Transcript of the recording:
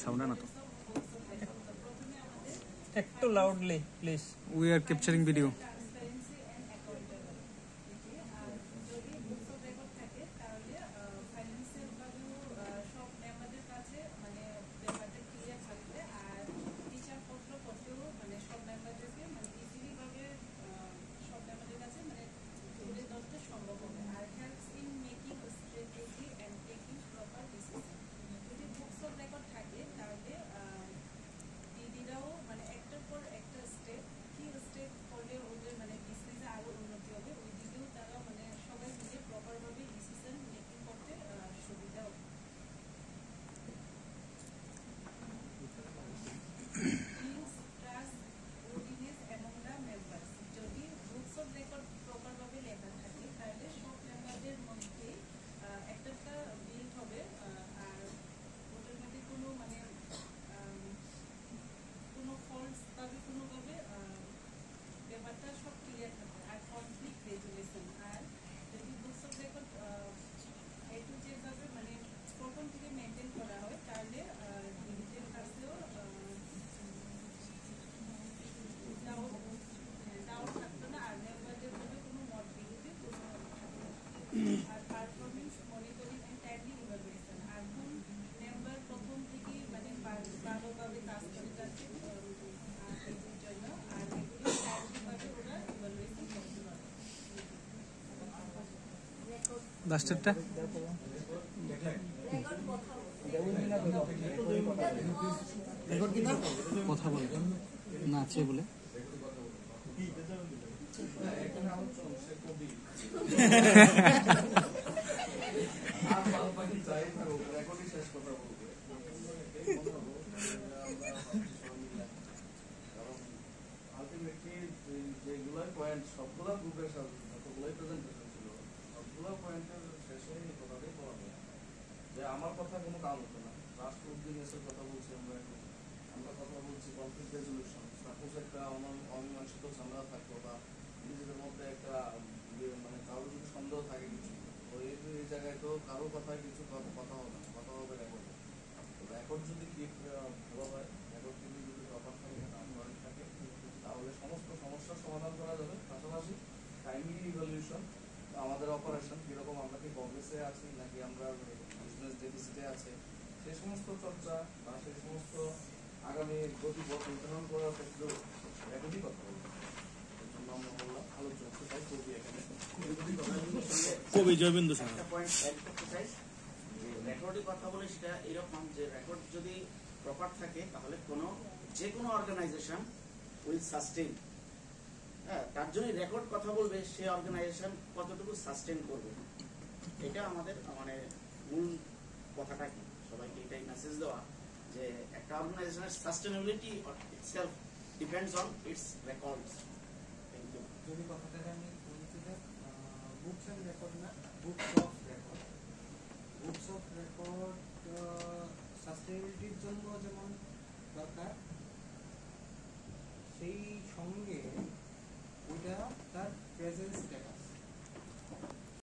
Sound না তো একটু loudly please. We are capturing video. লাস্টেরটা কথা বলে না আছে বলে সবগুলা গ্রুপের সবগুলাই প্রেজেন্টেশন ছিল, সবগুলা পয়েন্টের শেষে এই কথাটাই বলা যায় যে আমার কথা কোনো কাম হতো না। রাষ্ট্র উদ্যোগের কথা বলছি আমরা কথা বলছি কনফ্লিক্ট রেজলিউশন। সাপোজ একটা অমীমাংসিত ঝামেলা থাকতো বা নিজেদের মধ্যে একটা মানে কারোর যদি সন্দেহ থাকে কিছু, তো এই জায়গায় তো কারো কথায় কিছু কথা হবে না, কথা হবে রেকর্ডে। তো রেকর্ড যদি কি ভালো হয়, রেকর্ড যদি প্রপার থাকে তাহলে সমস্ত সমস্যার সমাধান করা যাবে। পাশাপাশি টাইমলি ইভ্যালুয়েশন, আমাদের অপারেশন কীরকম, আমরা কি কংগ্রেসে আছি নাকি আমরা বিজনেস ডেফিসিটে আছে, সেই সমস্ত চর্চা বা সেই সমস্ত আগামী গতিপথ নির্ধারণ করার ক্ষেত্রেও একই কথা বলবো। এর জন্য আমরা বললাম আলোচনা চাই কবি এখানে কবি জয়বিন্দু স্যার একটা পয়েন্ট অ্যাড করতে চাই যে রেকর্ডের কথা বলে সেটা এরকম যে রেকর্ড যদি প্রপার থাকে তাহলে যে কোনো অর্গানাইজেশন উইল সাস্টেইন। হ্যাঁ, তার জন্য রেকর্ড কথা বলবে সে অর্গানাইজেশন কতটুকু সাস্টেইন করবে, এটা আমাদের মানে মূল কথাটা কি সবাইকে এটাই মেসেজ দেওয়া যে একটা অর্গানাইজেশনের sustainability itself depends on its records. Thank you. যদি কথাটাকে আমি বলতে চাই বুকস অ্যান্ড রেকর্ড না, books of record. Books of record সাস্টেনেবিলিটির জন্য যেমন দরকার, সেই সঙ্গে ওইটা তার প্রেজেন্স